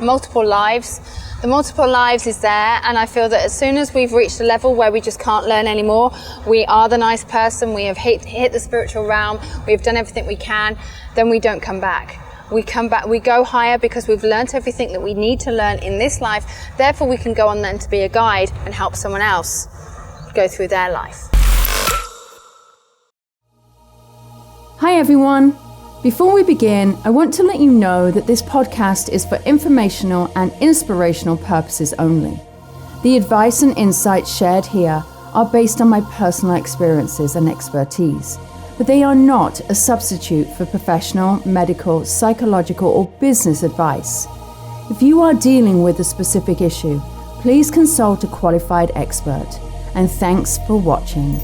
multiple lives. The multiple lives is there, and I feel that as soon as we've reached a level where we just can't learn anymore, we are the nice person, we have hit the spiritual realm, we've done everything we can, then we don't come back. We come back, we go higher because we've learned everything that we need to learn in this life. Therefore, we can go on then to be a guide and help someone else go through their life. Hi everyone. Before we begin, I want to let you know that this podcast is for informational and inspirational purposes only. The advice and insights shared here are based on my personal experiences and expertise, but they are not a substitute for professional, medical, psychological, or business advice. If you are dealing with a specific issue, please consult a qualified expert. And thanks for watching.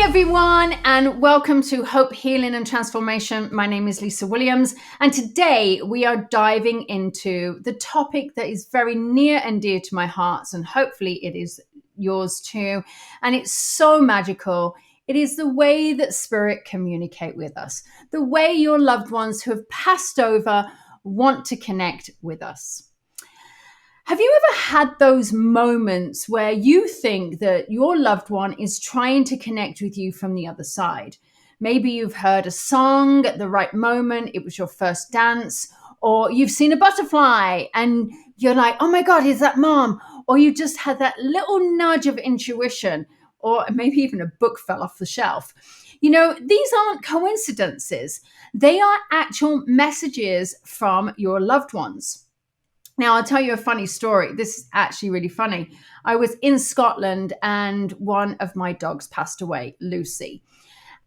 Everyone, and welcome to Hope, Healing and Transformation. My name is Lisa Williams, and today we are diving into the topic that is very near and dear to my heart, and hopefully it is yours too. And it's so magical. It is the way that spirit communicate with us, the way your loved ones who have passed over want to connect with us. Have you ever had those moments where you think that your loved one is trying to connect with you from the other side? Maybe you've heard a song at the right moment, it was your first dance, or you've seen a butterfly and you're like, oh my God, is that mom? Or you just had that little nudge of intuition, or maybe even a book fell off the shelf. You know, these aren't coincidences. They are actual messages from your loved ones. Now, I'll tell you a funny story. This is actually really funny. I was in Scotland and one of my dogs passed away, Lucy.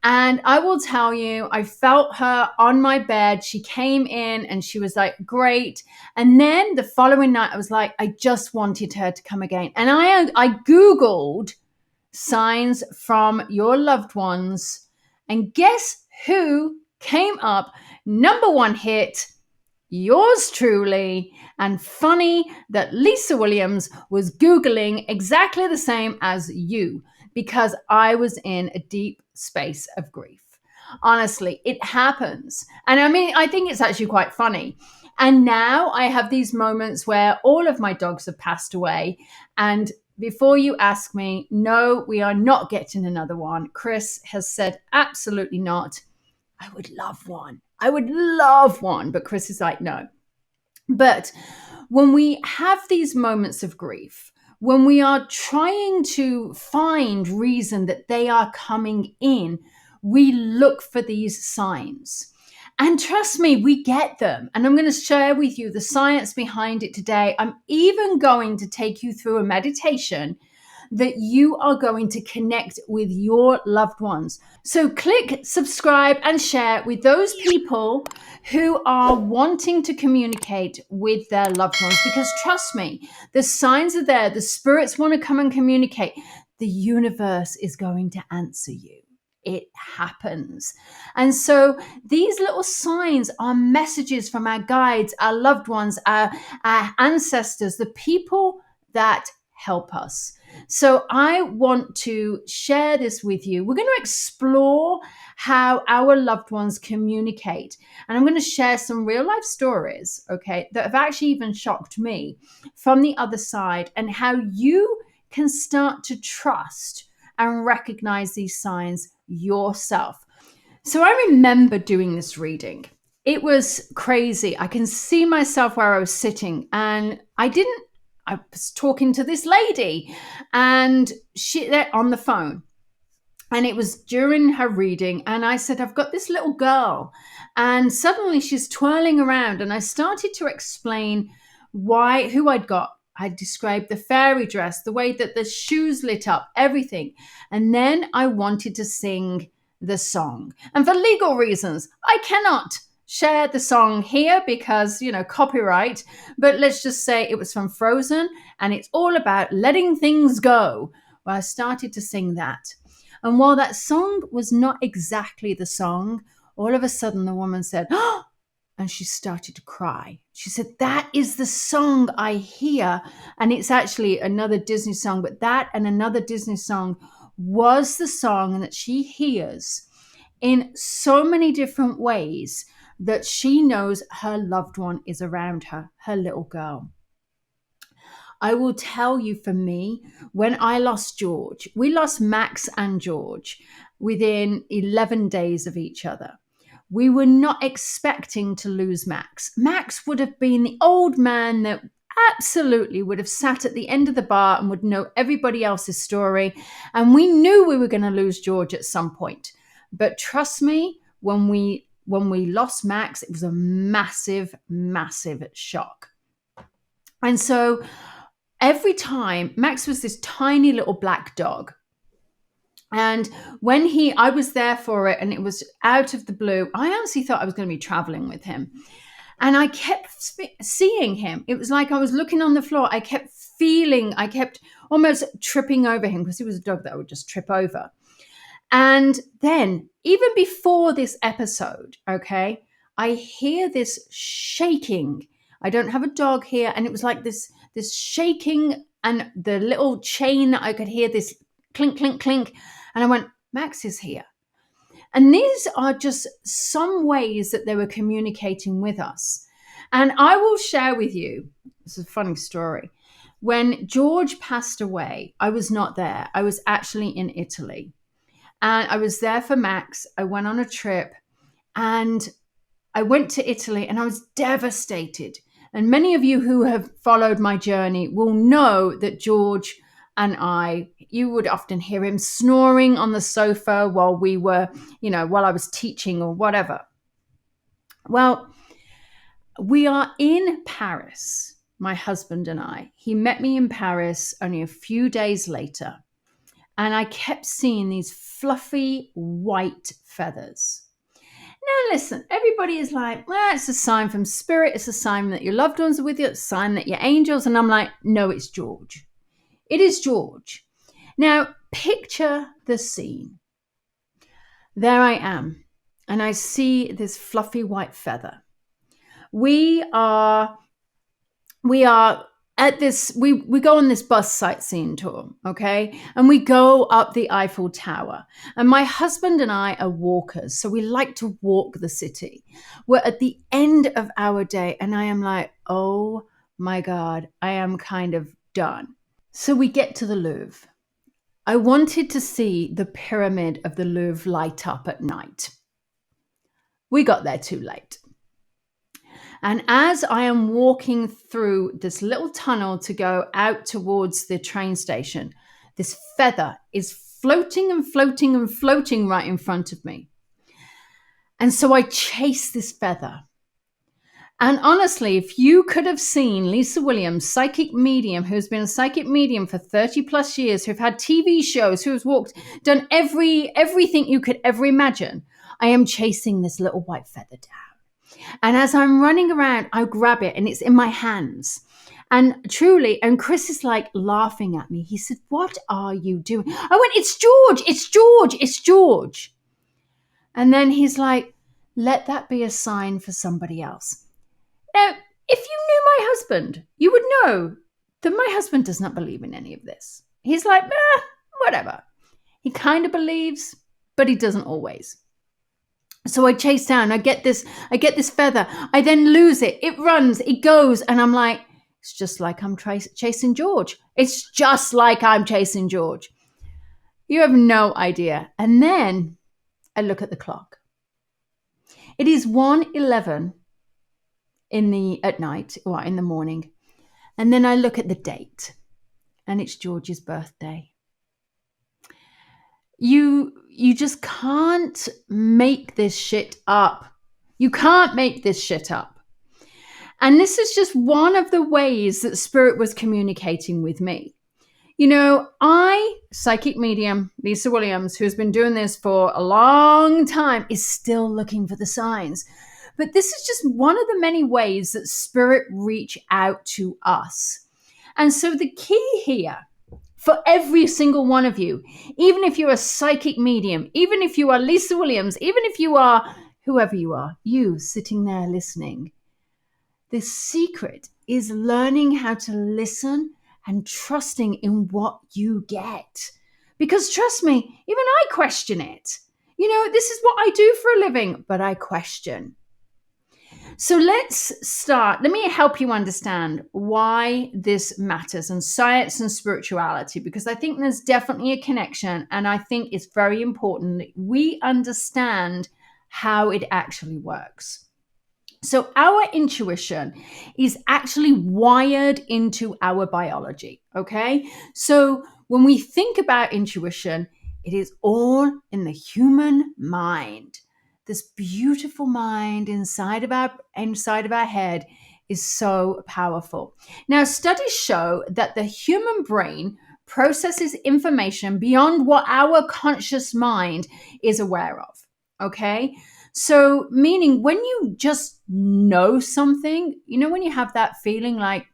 And I will tell you, I felt her on my bed. She came in and she was like, great. And then the following night, I was like, I just wanted her to come again. And I Googled signs from your loved ones. And guess who came up? Number one hit, yours truly. And funny that Lisa Williams was Googling exactly the same as you, because I was in a deep space of grief. Honestly, it happens. And I mean, I think it's actually quite funny. And now I have these moments where all of my dogs have passed away. And before you ask me, no, we are not getting another one. Chris has said, absolutely not. I would love one. But Chris is like, no. But when we have these moments of grief, when we are trying to find reason that they are coming in, we look for these signs. And trust me, we get them. And I'm going to share with you the science behind it today. I'm even going to take you through a meditation that you are going to connect with your loved ones. So click subscribe and share with those people who are wanting to communicate with their loved ones, because trust me, the signs are there. The spirits want to come and communicate. The universe is going to answer you. It happens. And so these little signs are messages from our guides, our loved ones, our ancestors, the people that help us. So I want to share this with you. We're going to explore how our loved ones communicate. And I'm going to share some real life stories, okay, that have actually even shocked me from the other side, and how you can start to trust and recognize these signs yourself. So I remember doing this reading. It was crazy. I can see myself where I was sitting, and I was talking to this lady, and they're on the phone, and it was during her reading. And I said, I've got this little girl, and suddenly she's twirling around. And I started to explain who I'd got. I described the fairy dress, the way that the shoes lit up, everything. And then I wanted to sing the song. And for legal reasons, I cannot share the song here because, copyright, but let's just say it was from Frozen and it's all about letting things go. Well, I started to sing that. And while that song was not exactly the song, all of a sudden the woman said, "Oh," and she started to cry. She said, "That is the song I hear." And it's actually another Disney song, but that and another Disney song was the song that she hears in so many different ways that she knows her loved one is around her, her little girl. I will tell you, for me, when I lost George, we lost Max and George within 11 days of each other. We were not expecting to lose Max. Max would have been the old man that absolutely would have sat at the end of the bar and would know everybody else's story. And we knew we were going to lose George at some point. But trust me, when we lost Max, it was a massive, massive shock. And so every time, Max was this tiny little black dog. And when I was there for it and it was out of the blue, I honestly thought I was going to be traveling with him. And I kept seeing him. It was like I was looking on the floor. I kept almost tripping over him because he was a dog that I would just trip over. And then, even before this episode, okay, I hear this shaking. I don't have a dog here. And it was like this shaking, and the little chain that I could hear, this clink, clink, clink. And I went, Max is here. And these are just some ways that they were communicating with us. And I will share with you, this is a funny story. When George passed away, I was not there. I was actually in Italy. And I was there for Max. I went on a trip and I went to Italy and I was devastated. And many of you who have followed my journey will know that George and you would often hear him snoring on the sofa while while I was teaching or whatever. Well, we are in Paris, my husband and I. He met me in Paris only a few days later. And I kept seeing these fluffy white feathers. Now, listen, everybody is like, well, it's a sign from spirit. It's a sign that your loved ones are with you. It's a sign that you're angels. And I'm like, no, it's George. It is George. Now, picture the scene. There I am, and I see this fluffy white feather. We are at this, we go on this bus sightseeing tour, okay? And we go up the Eiffel Tower. And my husband and I are walkers, so we like to walk the city. We're at the end of our day, and I am like, oh my God, I am kind of done. So we get to the Louvre. I wanted to see the pyramid of the Louvre light up at night. We got there too late. And as I am walking through this little tunnel to go out towards the train station, this feather is floating and floating and floating right in front of me. And so I chase this feather. And honestly, if you could have seen Lisa Williams, psychic medium, who's been a psychic medium for 30 plus years, who've had TV shows, who's done everything you could ever imagine, I am chasing this little white feather down. And as I'm running around, I grab it and it's in my hands. And truly, and Chris is like laughing at me. He said, "What are you doing?" I went, "It's George, it's George, it's George." And then he's like, "Let that be a sign for somebody else." Now, if you knew my husband, you would know that my husband does not believe in any of this. He's like, whatever. He kind of believes, but he doesn't always. So I chase down, I get this feather. I then lose it. It runs, it goes. And I'm like, it's just like I'm chasing George. It's just like I'm chasing George. You have no idea. And then I look at the clock. It is 1:11 at night or in the morning. And then I look at the date and it's George's birthday. You just can't make this shit up. You can't make this shit up. And this is just one of the ways that Spirit was communicating with me. You know, psychic medium, Lisa Williams, who's been doing this for a long time, is still looking for the signs. But this is just one of the many ways that spirit reach out to us. And so the key here for every single one of you, even if you're a psychic medium, even if you are Lisa Williams, even if you are whoever you are, you sitting there listening, the secret is learning how to listen and trusting in what you get. Because trust me, even I question it. This is what I do for a living, but I question. So let's start. Let me help you understand why this matters and science and spirituality, because I think there's definitely a connection. And I think it's very important that we understand how it actually works. So our intuition is actually wired into our biology. Okay. So when we think about intuition, it is all in the human mind. This beautiful mind inside of our head is so powerful. Now, studies show that the human brain processes information beyond what our conscious mind is aware of. Okay. So, meaning when you just know something, when you have that feeling like,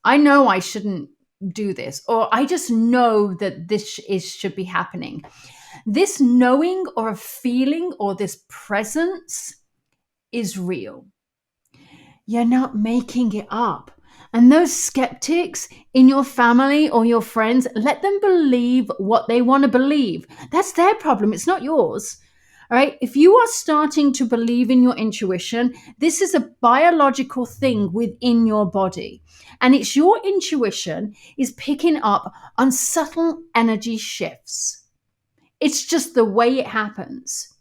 I know I shouldn't do this, or I just know that this should be happening. This knowing or a feeling or this presence is real. You're not making it up. And those skeptics in your family or your friends, let them believe what they want to believe. That's their problem. It's not yours. All right. If you are starting to believe in your intuition, this is a biological thing within your body. And it's your intuition is picking up on subtle energy shifts. It's just the way it happens.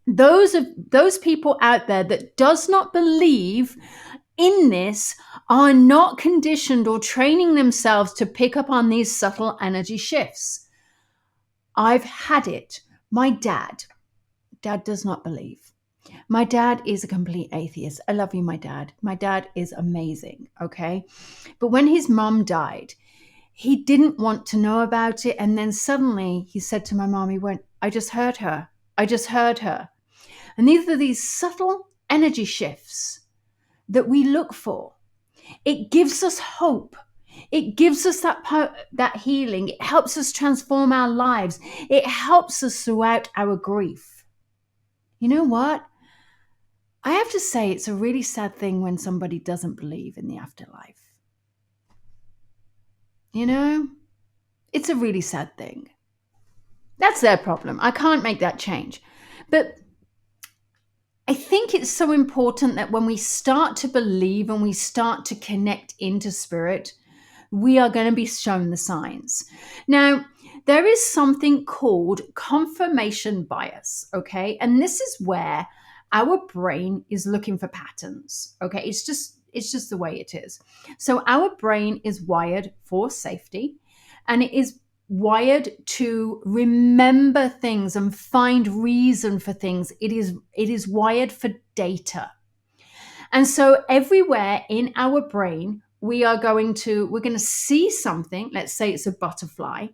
Those people out there that does not believe in this are not conditioned or training themselves to pick up on these subtle energy shifts. I've had it. My dad does not believe. My dad is a complete atheist. I love you, my dad. My dad is amazing, okay? But when his mom died, he didn't want to know about it. And then suddenly he said to my mom, he went, I just heard her. I just heard her. And these are these subtle energy shifts that we look for. It gives us hope. It gives us that healing. It helps us transform our lives. It helps us throughout our grief. You know what? I have to say it's a really sad thing when somebody doesn't believe in the afterlife. It's a really sad thing. That's their problem. I can't make that change. But I think it's so important that when we start to believe and we start to connect into spirit, we are going to be shown the signs. Now, there is something called confirmation bias, okay? And this is where our brain is looking for patterns, okay? It's just the way it is. So our brain is wired for safety, and it is wired to remember things and find reason for things. It is wired for data. And so everywhere in our brain, we're going to see something. Let's say it's a butterfly.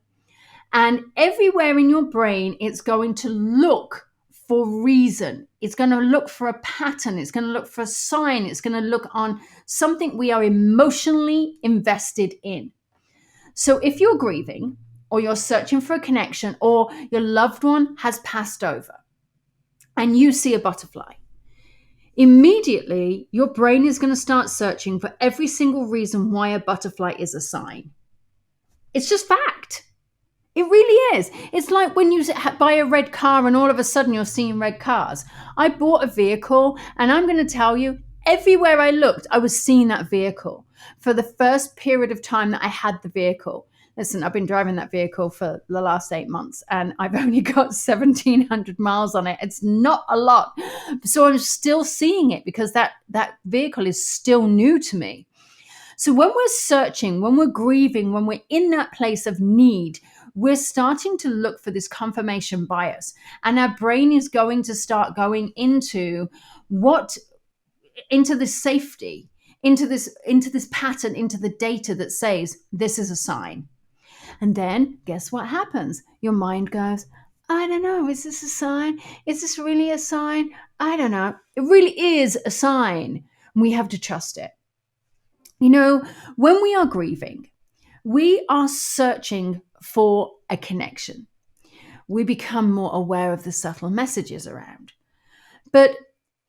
And everywhere in your brain, it's going to look for reason. It's going to look for a pattern. It's going to look for a sign. It's going to look on something we are emotionally invested in. So if you're grieving, or you're searching for a connection, or your loved one has passed over, and you see a butterfly, immediately your brain is going to start searching for every single reason why a butterfly is a sign. It's just fact. It really is. It's like when you buy a red car and all of a sudden you're seeing red cars. I bought a vehicle, and I'm going to tell you, everywhere I looked, I was seeing that vehicle for the first period of time that I had the vehicle. Listen, I've been driving that vehicle for the last 8 months, and I've only got 1,700 miles on it. It's not a lot. So I'm still seeing it because that vehicle is still new to me. So when we're searching, when we're grieving, when we're in that place of need, we're starting to look for this confirmation bias. And our brain is going to start going into this safety, into this pattern, into the data that says this is a sign. And then guess what happens? Your mind goes, I don't know. Is this a sign? Is this really a sign? I don't know. It really is a sign. We have to trust it. You know, when we are grieving, we are searching for a connection. We become more aware of the subtle messages around. But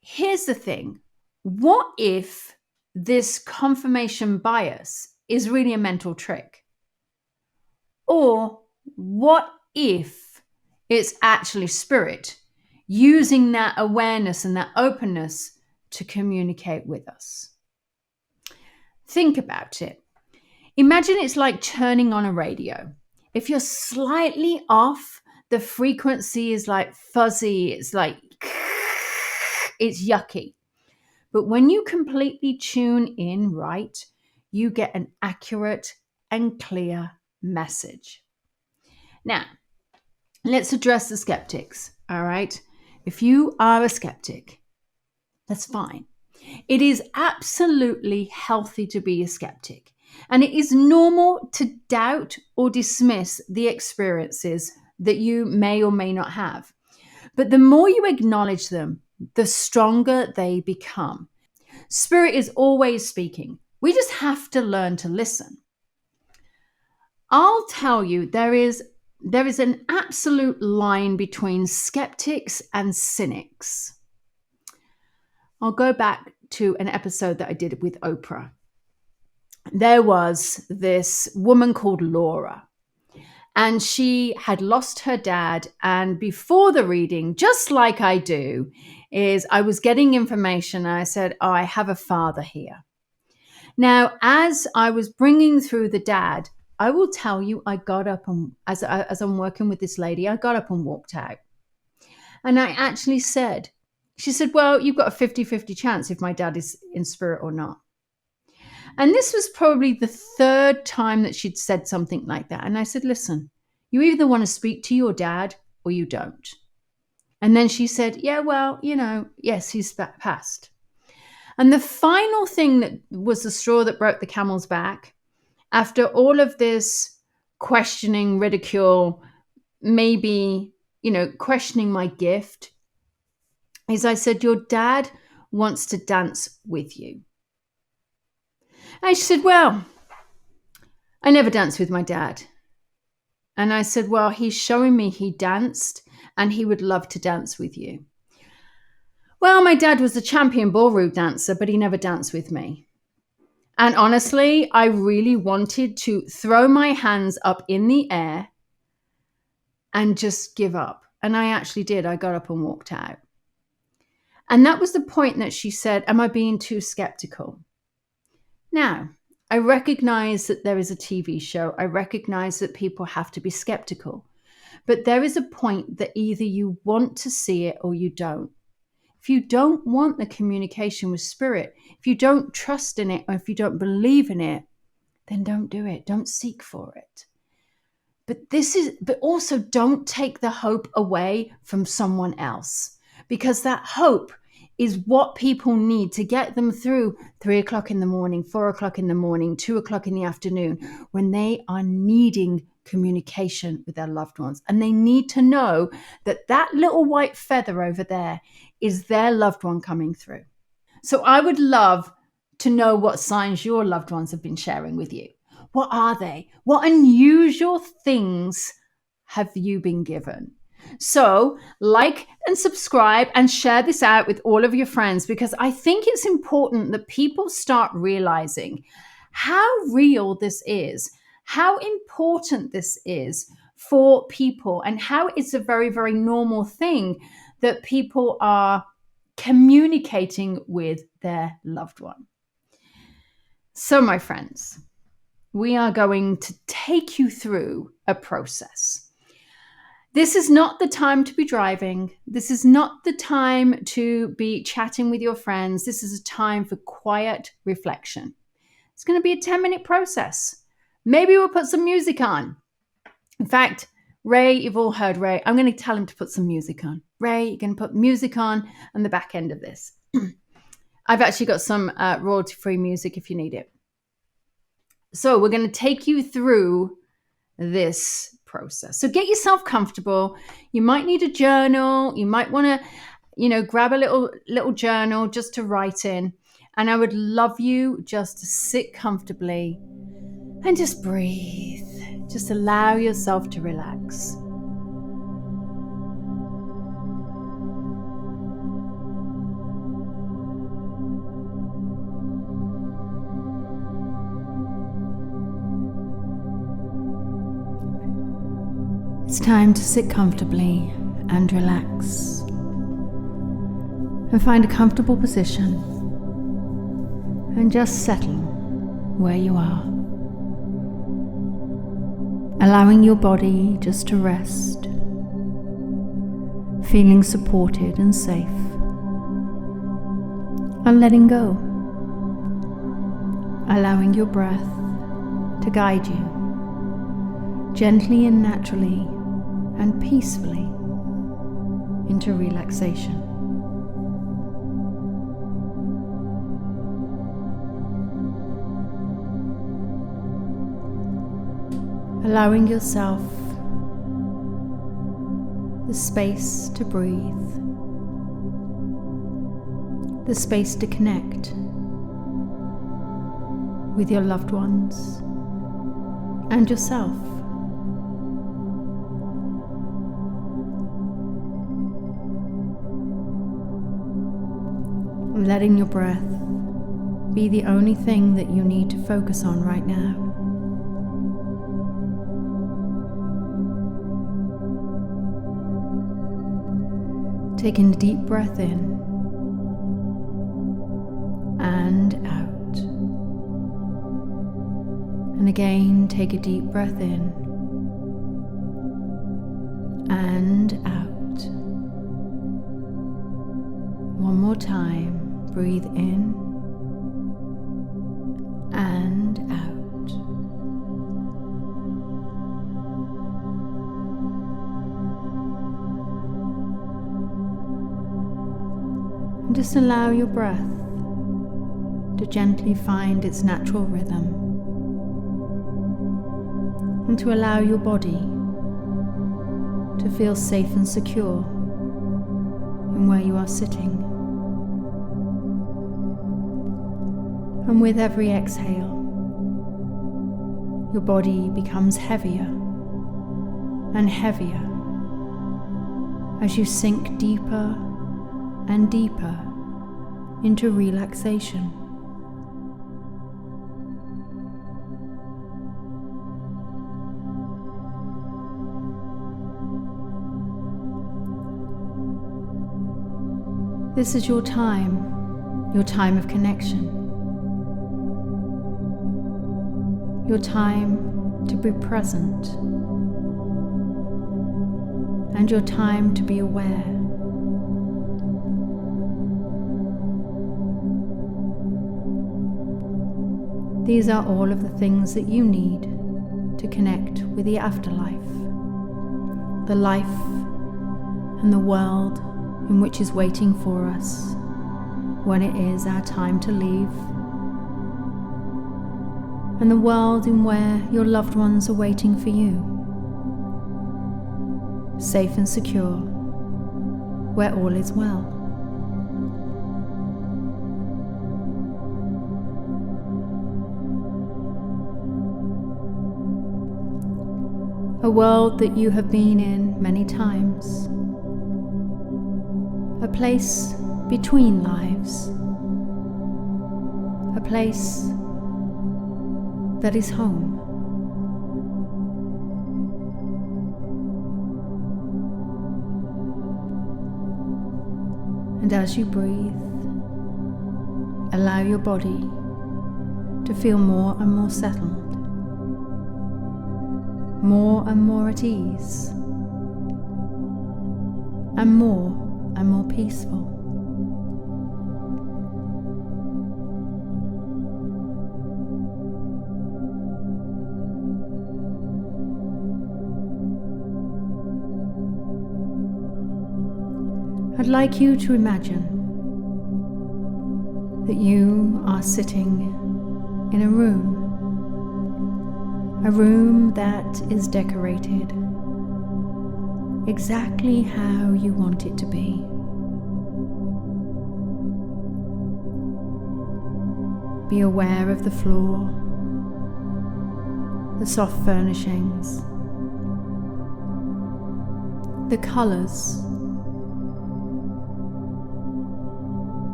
here's the thing, what if this confirmation bias is really a mental trick? Or what if it's actually spirit using that awareness and that openness to communicate with us? Think about it. Imagine it's like turning on a radio. If you're slightly off, the frequency is like fuzzy, it's like, it's yucky. But when you completely tune in right, you get an accurate and clear message. Now, let's address the skeptics, all right? If you are a skeptic, that's fine. It is absolutely healthy to be a skeptic. And it is normal to doubt or dismiss the experiences that you may or may not have. But the more you acknowledge them, the stronger they become. Spirit is always speaking. We just have to learn to listen. I'll tell you, there is an absolute line between skeptics and cynics. I'll go back to an episode that I did with Oprah. There was this woman called Laura, and she had lost her dad. And before the reading, just like I do, is I was getting information. And I said, oh, I have a father here. Now, as I was bringing through the dad, I will tell you, I got up and as I'm working with this lady, I got up and walked out. And I actually said, she said, well, you've got a 50-50 chance if my dad is in spirit or not. And this was probably the third time that she'd said something like that. And I said, listen, you either want to speak to your dad or you don't. And then she said, yeah, well, yes, he's passed. And the final thing that was the straw that broke the camel's back, after all of this questioning, ridicule, maybe, questioning my gift, is I said, your dad wants to dance with you. And she said, well, I never danced with my dad. And I said, well, he's showing me he danced and he would love to dance with you. Well, my dad was a champion ballroom dancer, but he never danced with me. And honestly, I really wanted to throw my hands up in the air and just give up. And I actually did. I got up and walked out. And that was the point that she said, am I being too skeptical? Now, I recognize that there is a TV show. I recognize that people have to be skeptical. But there is a point that either you want to see it or you don't. If you don't want the communication with spirit, if you don't trust in it, or if you don't believe in it, then don't do it. Don't seek for it. But also don't take the hope away from someone else, because that hope is what people need to get them through 3 o'clock in the morning, 4 o'clock in the morning, 2 o'clock in the afternoon, when they are needing communication with their loved ones. And they need to know that that little white feather over there is their loved one coming through. So I would love to know what signs your loved ones have been sharing with you. What are they? What unusual things have you been given? So like and subscribe and share this out with all of your friends, because I think it's important that people start realizing how real this is, how important this is for people, and how it's a very, very normal thing that people are communicating with their loved one. So, my friends, we are going to take you through a process. This is not the time to be driving. This is not the time to be chatting with your friends. This is a time for quiet reflection. It's going to be a 10-minute process. Maybe we'll put some music on. In fact, Ray, you've all heard Ray. I'm going to tell him to put some music on. Ray, you're going to put music on the back end of this. I've actually got some royalty-free music if you need it. So we're going to take you through this process. So get yourself comfortable. You might need a journal. You might want to, grab a little journal just to write in. And I would love you just to sit comfortably and just breathe. Just allow yourself to relax. It's time to sit comfortably and relax. And find a comfortable position. And just settle where you are. Allowing your body just to rest. Feeling supported and safe. And letting go. Allowing your breath to guide you gently and naturally and peacefully into relaxation. Allowing yourself the space to breathe, the space to connect with your loved ones and yourself. Letting your breath be the only thing that you need to focus on right now. Taking a deep breath in and out. And again, take a deep breath in and out. One more time. Breathe in and out. And just allow your breath to gently find its natural rhythm, and to allow your body to feel safe and secure in where you are sitting. And with every exhale, your body becomes heavier and heavier as you sink deeper and deeper into relaxation. This is your time of connection. Your time to be present, and your time to be aware. These are all of the things that you need to connect with the afterlife, the life and the world in which is waiting for us when it is our time to leave, and the world in where your loved ones are waiting for you, safe and secure, where all is well. A world that you have been in many times, a place between lives, a place that is home. And as you breathe, allow your body to feel more and more settled, more and more at ease, and more peaceful. I'd like you to imagine that you are sitting in a room A room that is decorated exactly how you want it to be. Be aware of the floor, the soft furnishings, the colors.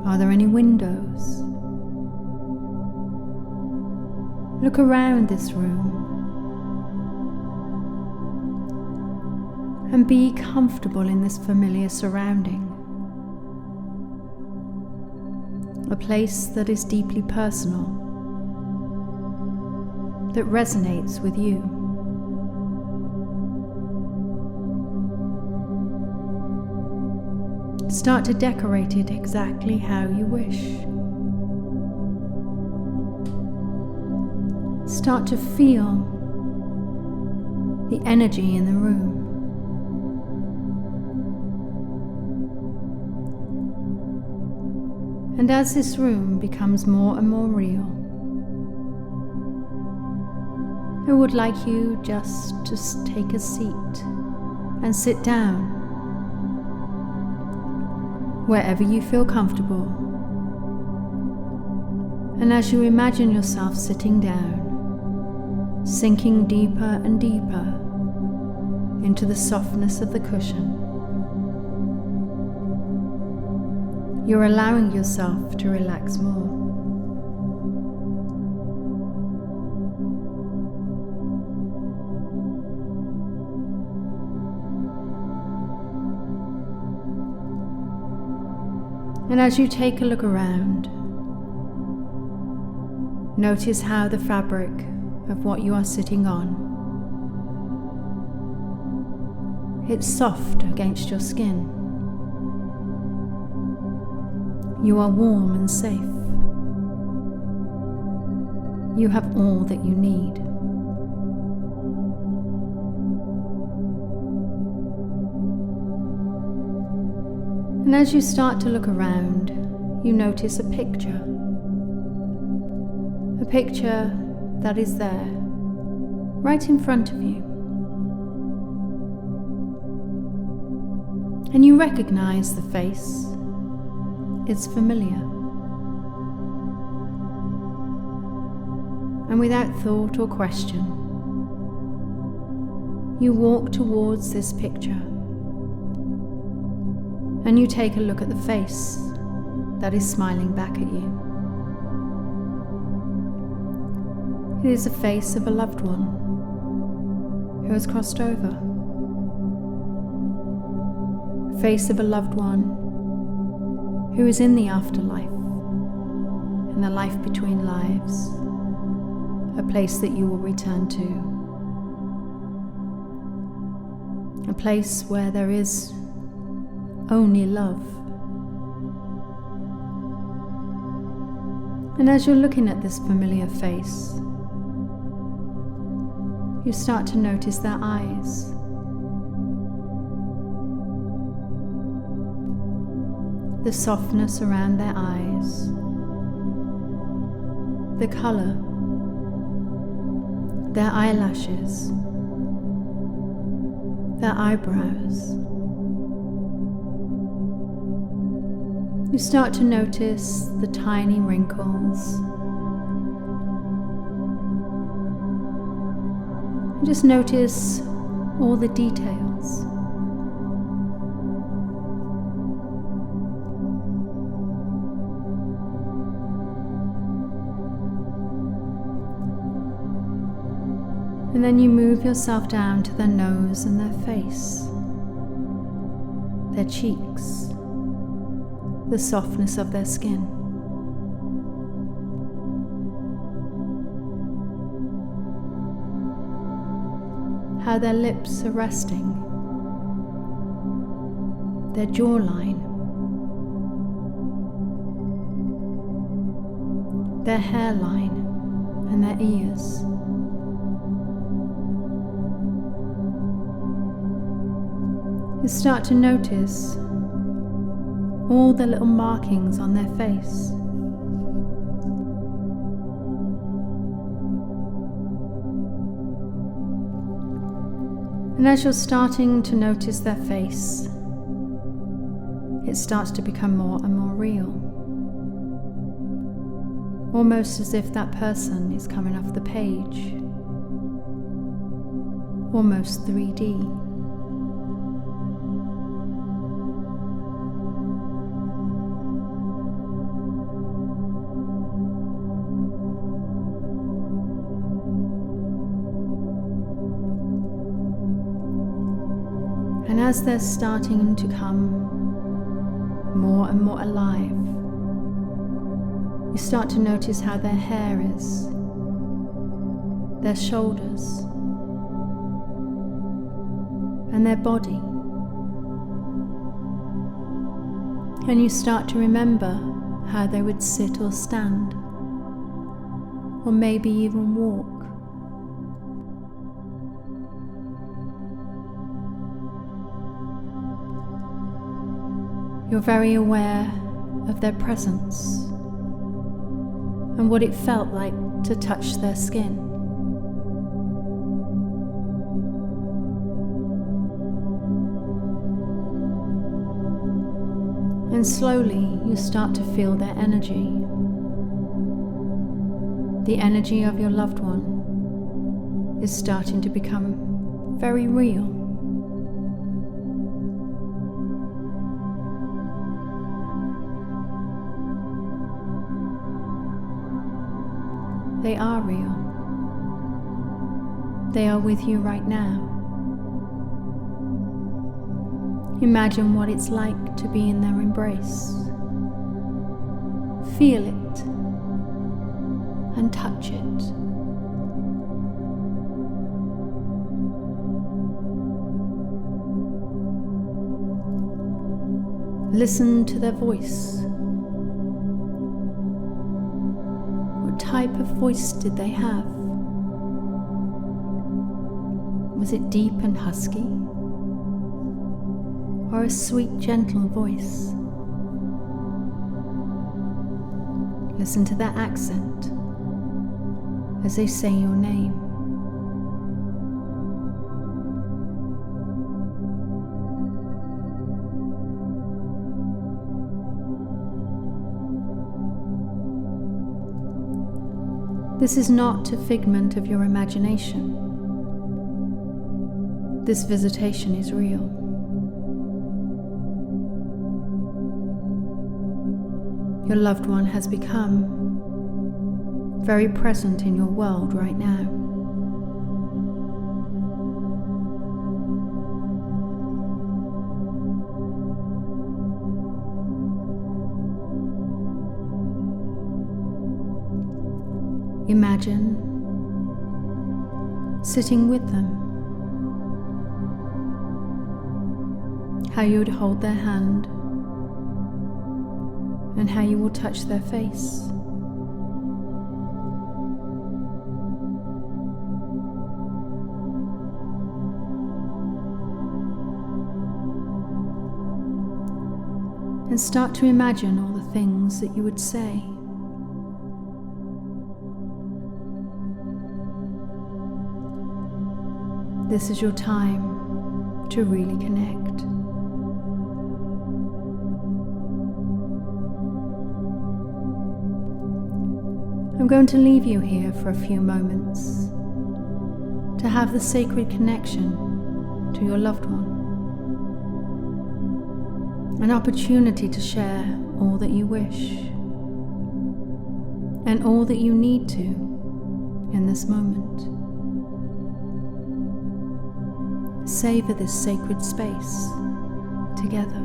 Are there any windows? Look around this room and be comfortable in this familiar surrounding. A place that is deeply personal, that resonates with you. Start to decorate it exactly how you wish. Start to feel the energy in the room. And as this room becomes more and more real, I would like you just to take a seat and sit down wherever you feel comfortable. And as you imagine yourself sitting down, sinking deeper and deeper into the softness of the cushion, you're allowing yourself to relax more. And as you take a look around, notice how the fabric of what you are sitting on, it's soft against your skin. You are warm and safe. You have all that you need. And as you start to look around, you notice a picture that is there, right in front of you. And you recognize the face. It's familiar. And without thought or question, you walk towards this picture and you take a look at the face that is smiling back at you. It is the face of a loved one who has crossed over. The face of a loved one who is in the afterlife, in the life between lives, a place that you will return to, a place where there is only love. And as you're looking at this familiar face, you start to notice their eyes. The softness around their eyes, the color, their eyelashes, their eyebrows. You start to notice the tiny wrinkles. And just notice all the details. And then you move yourself down to their nose and their face, their cheeks, the softness of their skin. How their lips are resting, their jawline, their hairline and their ears. You start to notice all the little markings on their face. And as you're starting to notice their face, it starts to become more and more real. Almost as if that person is coming off the page. Almost 3D. And as they're starting to come more and more alive, you start to notice how their hair is, their shoulders, and their body. And you start to remember how they would sit or stand, or maybe even walk. You're very aware of their presence and what it felt like to touch their skin. And slowly you start to feel their energy, the energy of your loved one is starting to become very real. They are real. They are with you right now. Imagine what it's like to be in their embrace. Feel it and touch it. Listen to their voice. What type of voice did they have? Was it deep and husky? Or a sweet, gentle voice? Listen to their accent as they say your name. This is not a figment of your imagination. This visitation is real. Your loved one has become very present in your world right now. Imagine sitting with them, how you would hold their hand and how you will touch their face. And start to imagine all the things that you would say. This is your time to really connect. I'm going to leave you here for a few moments to have the sacred connection to your loved one. An opportunity to share all that you wish and all that you need to in this moment. Savor this sacred space together.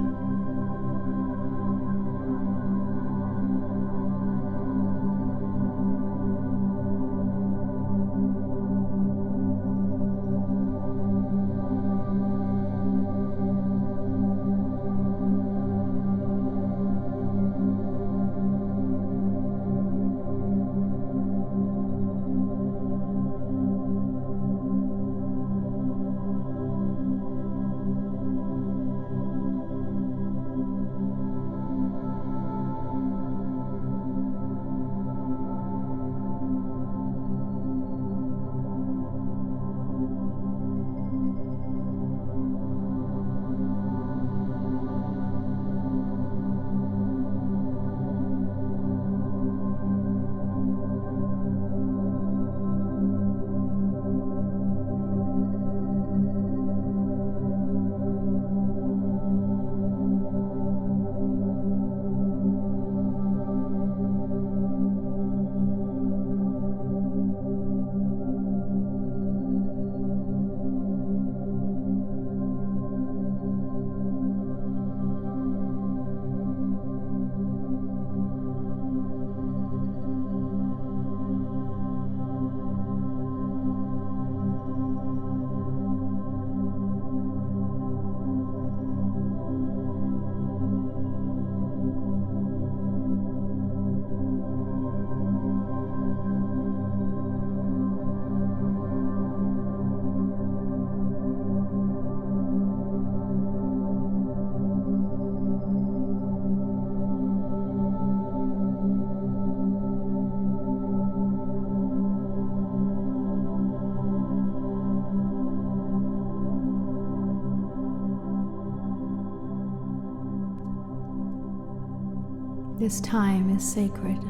This time is sacred.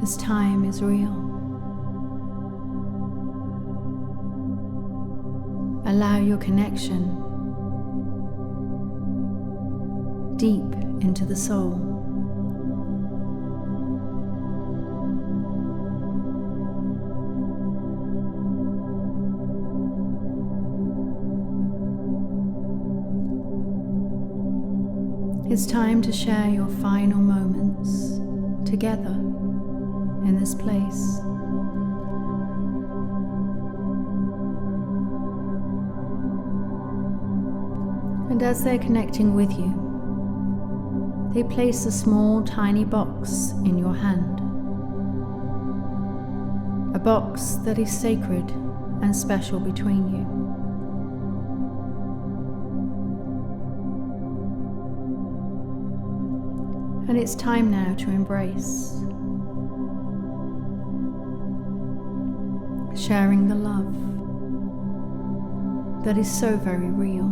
This time is real. Allow your connection deep into the soul. It's time to share your final moments together in this place. And as they're connecting with you, they place a small, tiny box in your hand. A box that is sacred and special between you. And it's time now to embrace, sharing the love that is so very real.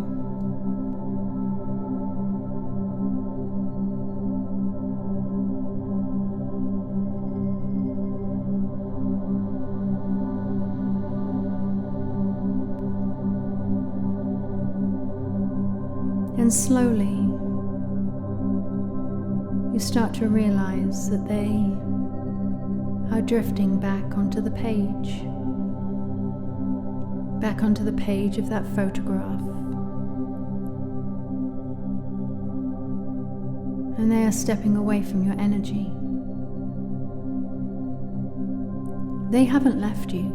And slowly, you start to realize that they are drifting back onto the page of that photograph. And they are stepping away from your energy. They haven't left you.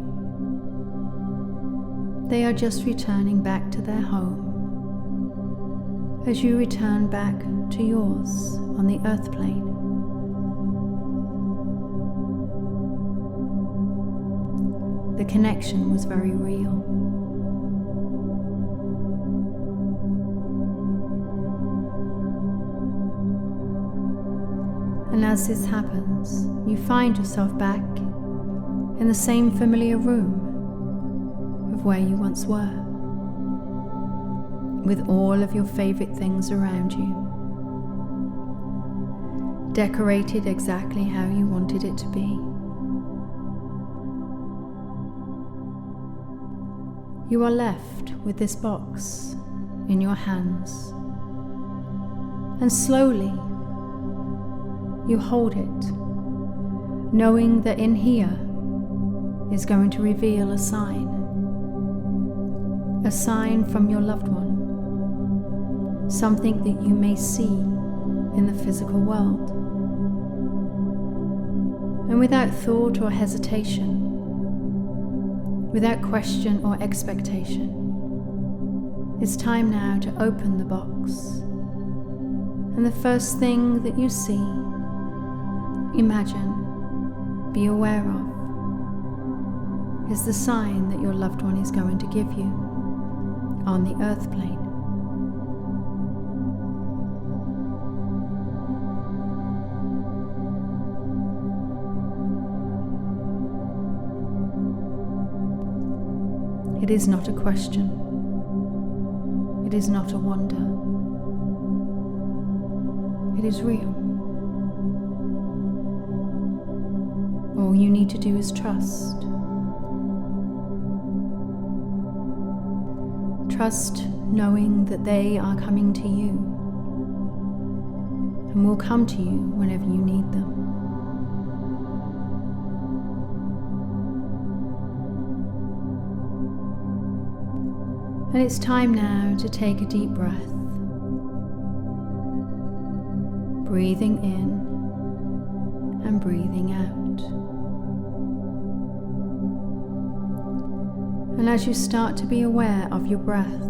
They are just returning back to their home as you return back to yours on the earth plane. The connection was very real. And as this happens, you find yourself back in the same familiar room of where you once were, with all of your favorite things around you, decorated exactly how you wanted it to be. You are left with this box in your hands, and slowly you hold it, knowing that in here is going to reveal a sign from your loved one, something that you may see in the physical world. And without thought or hesitation, without question or expectation, it's time now to open the box. And the first thing that you see, imagine, be aware of, is the sign that your loved one is going to give you on the earth plane. It is not a question. It is not a wonder. It is real. All you need to do is trust. Trust knowing that they are coming to you and will come to you whenever you need them. And it's time now to take a deep breath, breathing in and breathing out. And as you start to be aware of your breath,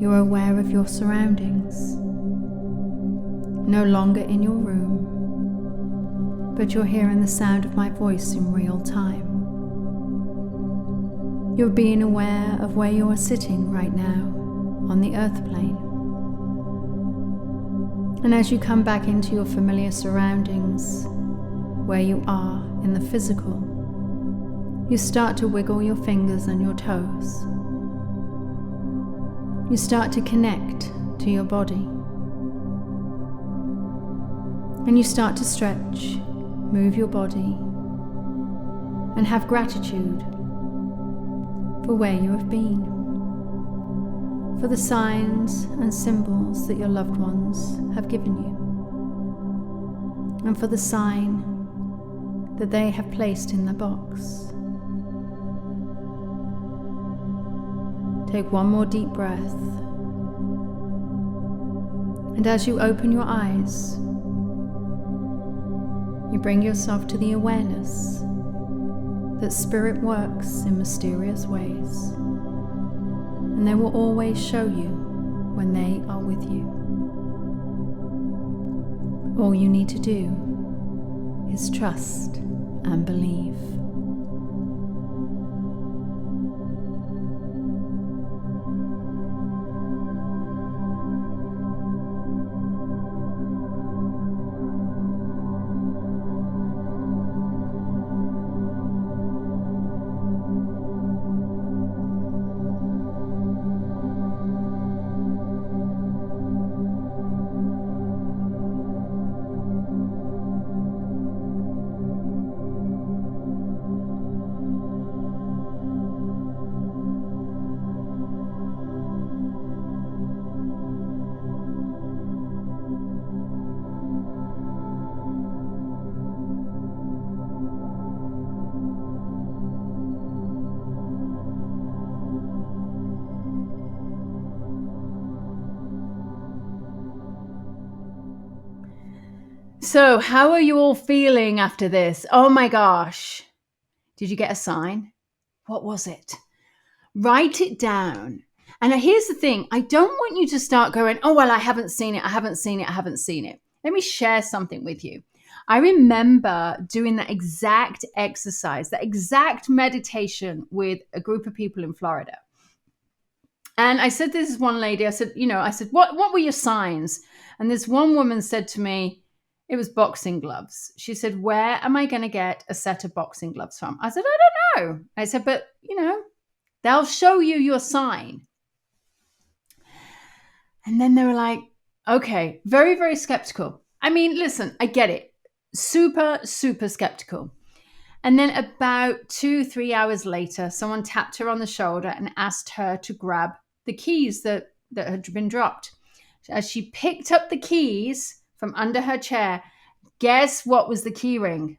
you're aware of your surroundings, no longer in your room, but you're hearing the sound of my voice in real time. You're being aware of where you are sitting right now on the earth plane. And as you come back into your familiar surroundings, where you are in the physical, you start to wiggle your fingers and your toes. You start to connect to your body. And you start to stretch, move your body, and have gratitude for where you have been, for the signs and symbols that your loved ones have given you, and for the sign that they have placed in the box. Take one more deep breath, and as you open your eyes, you bring yourself to the awareness that Spirit works in mysterious ways, and they will always show you when they are with you. All you need to do is trust and believe. So, how are you all feeling after this? Oh my gosh. Did you get a sign? What was it? Write it down. And here's the thing. I don't want you to start going, oh, well, I haven't seen it. I haven't seen it. I haven't seen it. Let me share something with you. I remember doing that exact exercise, that exact meditation with a group of people in Florida. And I said, this is one lady, I said, what were your signs? And this one woman said to me, it was boxing gloves. She said, where am I going to get a set of boxing gloves from? I said, I don't know. I said, but, they'll show you your sign. And then they were like, okay, very, very skeptical. I mean, listen, I get it. Super, super skeptical. And then about 2-3 hours later, someone tapped her on the shoulder and asked her to grab the keys that had been dropped. As she picked up the keys from under her chair, guess what was the key ring?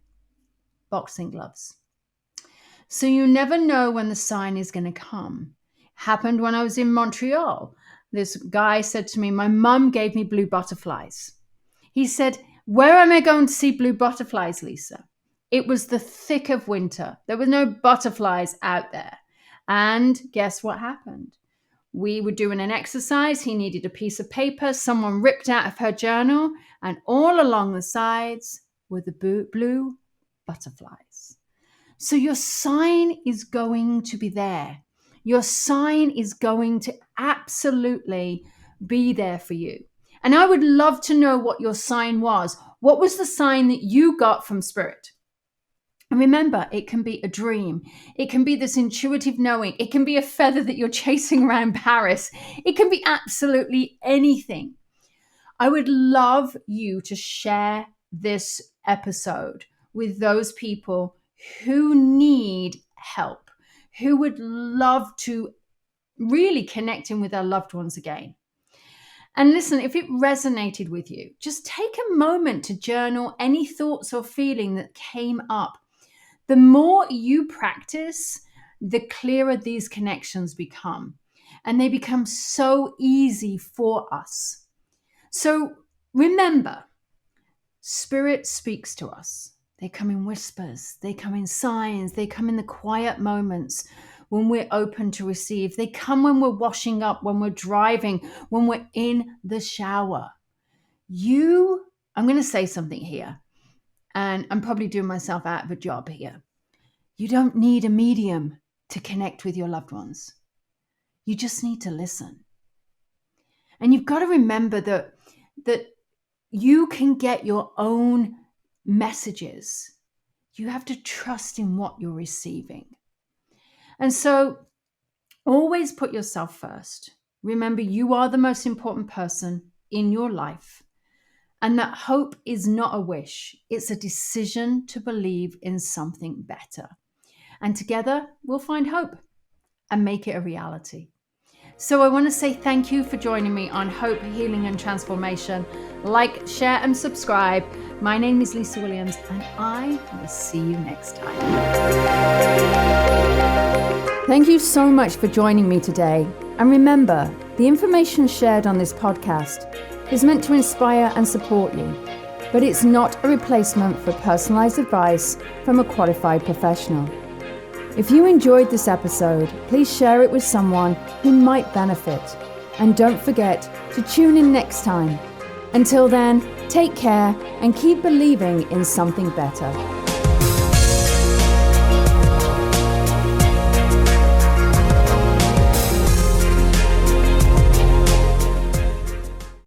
Boxing gloves. So you never know when the sign is going to come. Happened when I was in Montreal. This guy said to me, my mum gave me blue butterflies. He said, where am I going to see blue butterflies, Lisa? It was the thick of winter. There were no butterflies out there. And guess what happened? We were doing an exercise. He needed a piece of paper. Someone ripped out of her journal, and all along the sides were the blue butterflies. So your sign is going to be there. Your sign is going to absolutely be there for you. And I would love to know what your sign was. What was the sign that you got from Spirit? And remember, it can be a dream. It can be this intuitive knowing. It can be a feather that you're chasing around Paris. It can be absolutely anything. I would love you to share this episode with those people who need help, who would love to really connect in with their loved ones again. And listen, if it resonated with you, just take a moment to journal any thoughts or feeling that came up. The more you practice, the clearer these connections become. And they become so easy for us. So remember, Spirit speaks to us. They come in whispers. They come in signs. They come in the quiet moments when we're open to receive. They come when we're washing up, when we're driving, when we're in the shower. I'm going to say something here. And I'm probably doing myself out of a job here. You don't need a medium to connect with your loved ones. You just need to listen. And you've got to remember that you can get your own messages. You have to trust in what you're receiving. And so always put yourself first. remember you are the most important person in your life, and that hope is not a wish, it's a decision to believe in something better. And together we'll find hope and make it a reality. So I want to say thank you for joining me on Hope, Healing and Transformation. Like, share and subscribe. My name is Lisa Williams and I will see you next time. Thank you so much for joining me today. And remember, the information shared on this podcast is meant to inspire and support you, but it's not a replacement for personalized advice from a qualified professional. If you enjoyed this episode, please share it with someone who might benefit. And don't forget to tune in next time. Until then, take care and keep believing in something better.